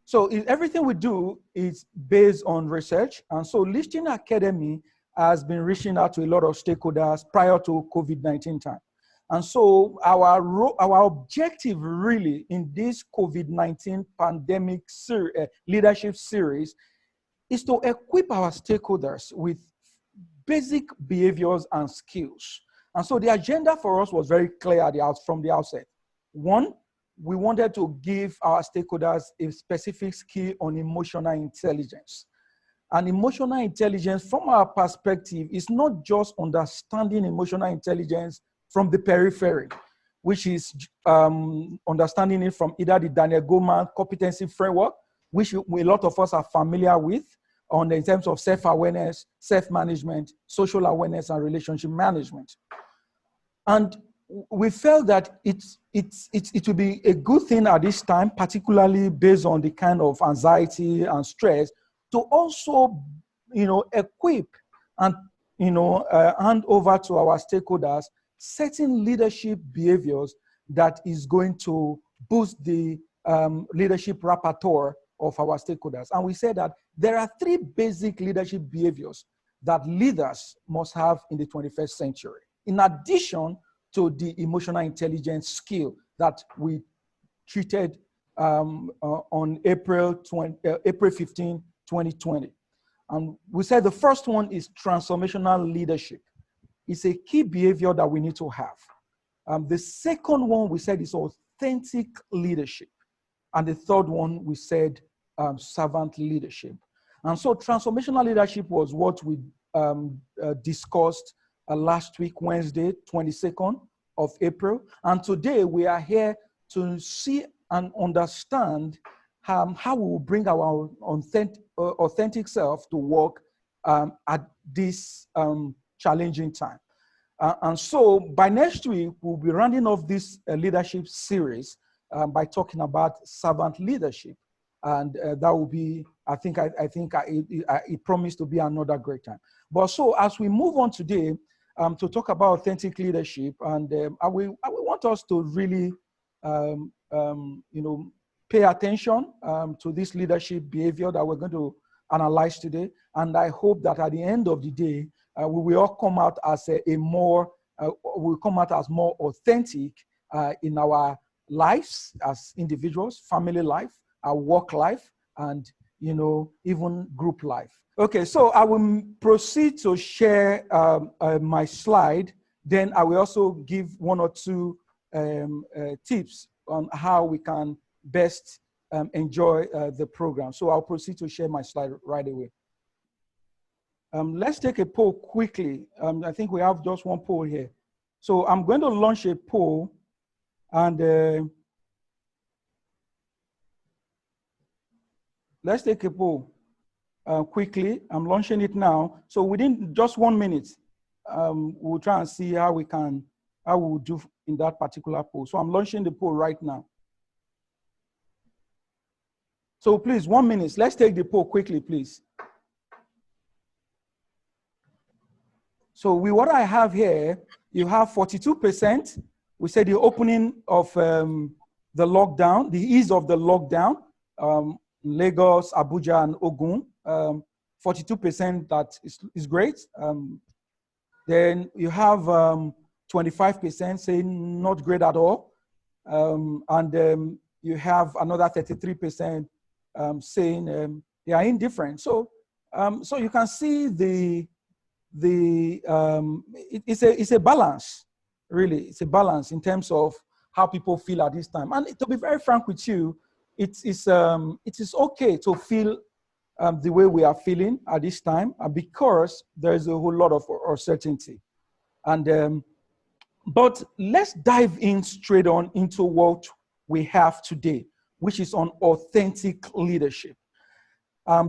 So everything we do is based on research. And so Listing Academy has been reaching out to a lot of stakeholders prior to COVID-19 time. And so our objective really in this COVID-19 pandemic leadership series is to equip our stakeholders with basic behaviors and skills. And so the agenda for us was very clear from the outset. One, we wanted to give our stakeholders a specific skill on emotional intelligence. And emotional intelligence, from our perspective, is not just understanding emotional intelligence from the periphery, which is understanding it from either the Daniel Goleman competency framework, which a lot of us are familiar with, in terms of self-awareness, self-management, social awareness, and relationship management. And we felt that it would be a good thing at this time, particularly based on the kind of anxiety and stress, to also, equip and, hand over to our stakeholders certain leadership behaviors that is going to boost the leadership repertoire of our stakeholders. And we said that there are 3 basic leadership behaviors that leaders must have in the 21st century, in addition to the emotional intelligence skill that we treated on April 15, 2020. And we said the first one is transformational leadership. It's a key behavior that we need to have. The second one we said is authentic leadership. And the third one we said servant leadership. And so transformational leadership was what we discussed last week, Wednesday, 22nd of April. And today we are here to see and understand how we will bring our authentic self to work at this challenging time. And so by next week, we'll be rounding off this leadership series by talking about servant leadership. And that will be, I think it promised to be another great time. But so as we move on today to talk about authentic leadership, and I want us to really, pay attention to this leadership behavior that we're going to analyze today. And I hope that at the end of the day, we will all come out as more authentic in our lives as individuals, family life, our work life, and even group life. Okay, so I will proceed to share my slide. Then I will also give 1 or 2 tips on how we can best enjoy the program. So I'll proceed to share my slide right away. Let's take a poll quickly. I think we have just 1 poll here. So I'm going to launch a poll, and let's take a poll quickly. I'm launching it now. So within just 1 minute, we'll try and see how we'll do in that particular poll. So I'm launching the poll right now. So please, 1 minute. Let's take the poll quickly, please. So what I have here, you have 42%. We said the opening of the lockdown, the ease of the lockdown, Lagos, Abuja, and Ogun. 42% that is great. Then you have 25% saying not great at all. And you have another 33% saying they are indifferent. So you can see it's a balance, really. It's a balance in terms of how people feel at this time. And to be very frank with you, it is okay to feel the way we are feeling at this time because there is a whole lot of uncertainty. And but let's dive in straight on into what we have today, which is on authentic leadership.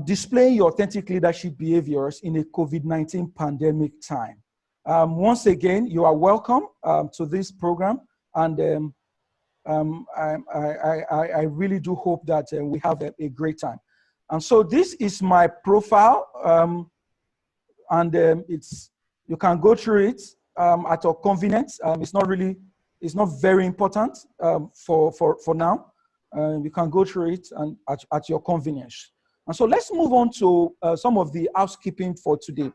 Displaying your authentic leadership behaviors in a COVID-19 pandemic time. Once again, you are welcome to this program, and I really do hope that we have a great time. And so this is my profile, and you can go through it at your convenience. It's not very important for now. You can go through it and at your convenience. And so let's move on to some of the housekeeping for today.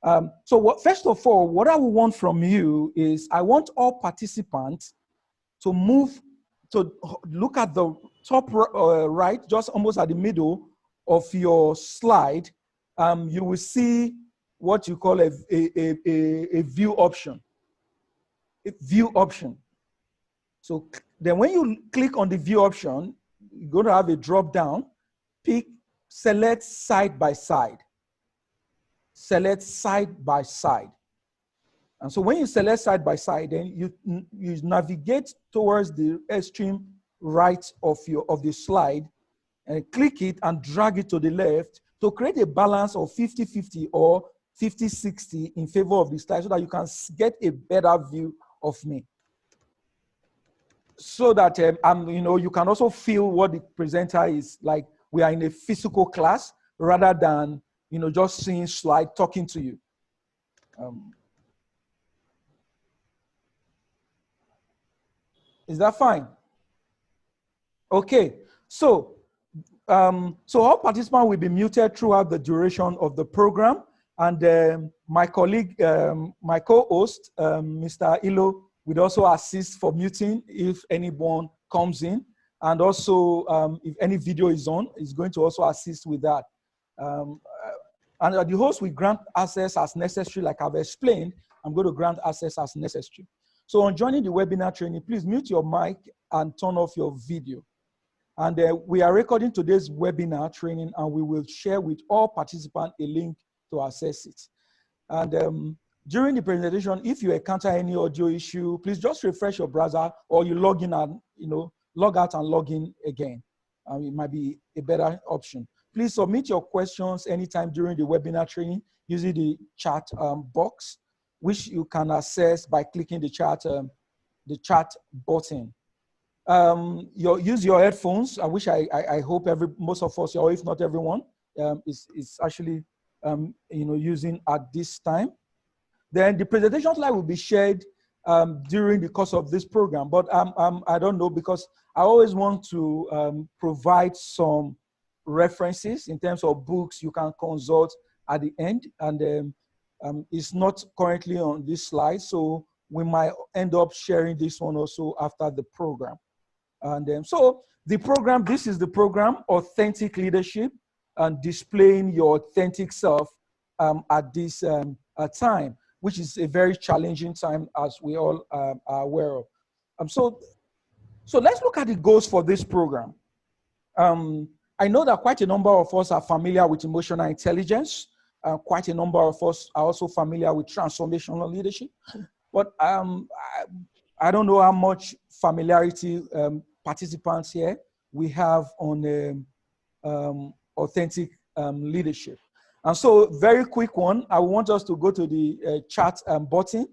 First of all, what I want from you is I want all participants to move to look at the top right, just almost at the middle of your slide. You will see what you call a view option. A view option. So then when you click on the view option, you're going to have a drop down, select side by side. Select side by side. And so when you select side by side, then you navigate towards the extreme right of the slide and click it and drag it to the left to create a balance of 50-50 or 50-60 in favor of the slide so that you can get a better view of me. So that you can also feel what the presenter is like. We are in a physical class rather than just seeing slide talking to you. Is that fine? Okay. So all participants will be muted throughout the duration of the program, and my colleague, my co-host, Mr. Ilo, will also assist for muting if anyone comes in. And also, if any video is on, is going to also assist with that. And the host will grant access as necessary, like I've explained. I'm going to grant access as necessary. So on joining the webinar training, please mute your mic and turn off your video. And we are recording today's webinar training, and we will share with all participants a link to access it. And during the presentation, if you encounter any audio issue, please just refresh your browser, or you log in and log out and log in again. It might be a better option. Please submit your questions anytime during the webinar training using the chat box, which you can access by clicking the chat button. Use your headphones, which I hope most of us, or if not everyone, is actually using at this time. Then the presentation slide will be shared during the course of this program, but I don't know, because I always want to provide some references in terms of books you can consult at the end, and it's not currently on this slide, so we might end up sharing this one also after the program. And so the program, this is the program, Authentic Leadership, and displaying your authentic self at this time, which is a very challenging time, as we all are aware of. So let's look at the goals for this program. I know that quite a number of us are familiar with emotional intelligence. Quite a number of us are also familiar with transformational leadership. But I don't know how much familiarity participants here we have on authentic leadership. And so, very quick one, I want us to go to the chat button.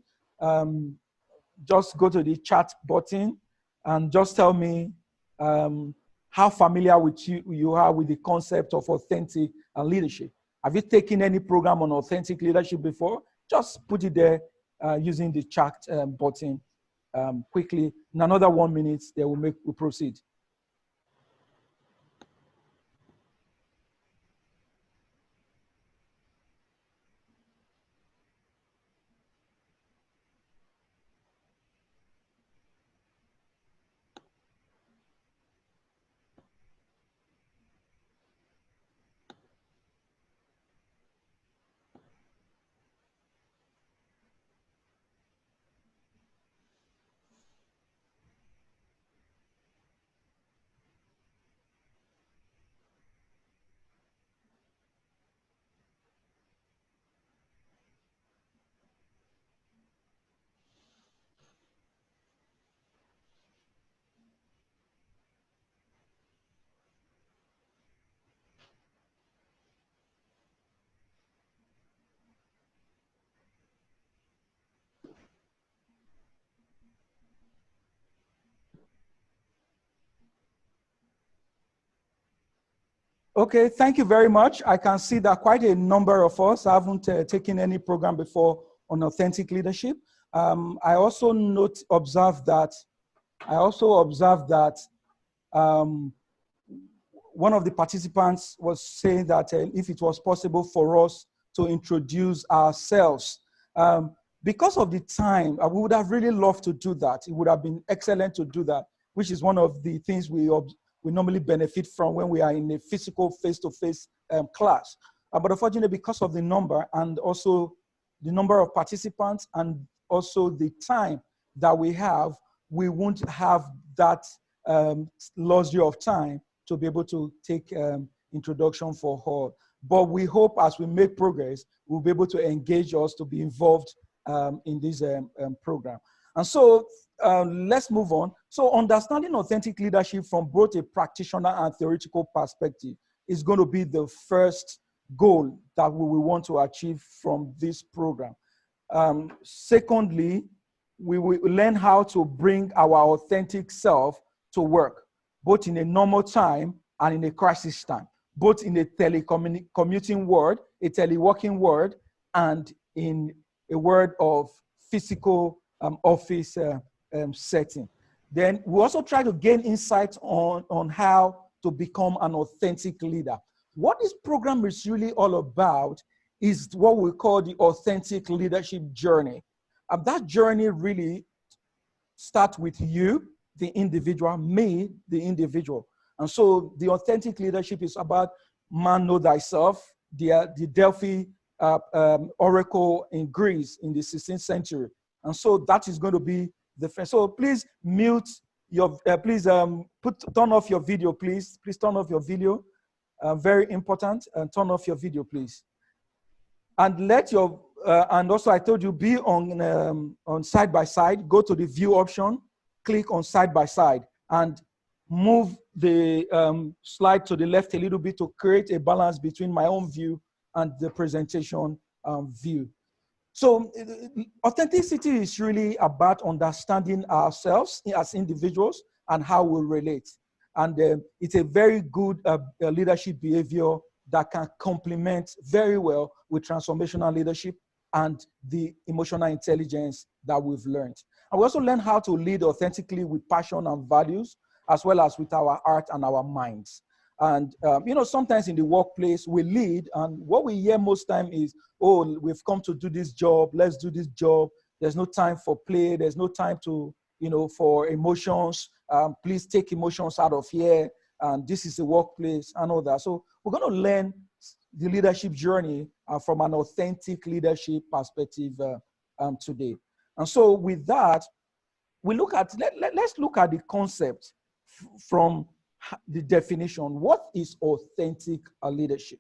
Just go to the chat button and just tell me how familiar with you are with the concept of authentic leadership. Have you taken any program on authentic leadership before? Just put it there using the chat button quickly. In another 1 minute, they will proceed. Okay, thank you very much. I can see that quite a number of us haven't taken any program before on authentic leadership. I also observed that one of the participants was saying that if it was possible for us to introduce ourselves. Because of the time, we would have really loved to do that. It would have been excellent to do that, which is one of the things we normally benefit from when we are in a physical face-to-face class. But unfortunately, because of the number and also the number of participants and also the time that we have, we won't have that luxury of time to be able to take introduction for all. But we hope as we make progress, we'll be able to engage us to be involved in this program. And so let's move on. So understanding authentic leadership from both a practitioner and theoretical perspective is going to be the first goal that we will want to achieve from this program. Secondly, we will learn how to bring our authentic self to work, both in a normal time and in a crisis time, both in a telecommuting world, a teleworking world, and in a world of physical office setting. Then we also try to gain insights on how to become an authentic leader. What this program is really all about is what we call the authentic leadership journey. And that journey really starts with you, the individual, me, the individual. And so the authentic leadership is about man know thyself, the Delphi oracle in Greece in the 16th century. And so that is going to be the first. So please mute your, turn off your video, please. Please turn off your video. Very important. And turn off your video, please. And let your, and also I told you, be on side by side. Go to the view option, click on side by side, and move the slide to the left a little bit to create a balance between my own view and the presentation view. So authenticity is really about understanding ourselves as individuals and how we relate. And it's a very good leadership behavior that can complement very well with transformational leadership and the emotional intelligence that we've learned. And we also learn how to lead authentically with passion and values, as well as with our heart and our minds. And, sometimes in the workplace, we lead, and what we hear most time is, oh, we've come to do this job, let's do this job. There's no time for play. There's no time to, for emotions. Please take emotions out of here. And this is the workplace and all that. So we're going to learn the leadership journey from an authentic leadership perspective today. And so with that, we look at, let's look at the concept from the definition. What is authentic leadership?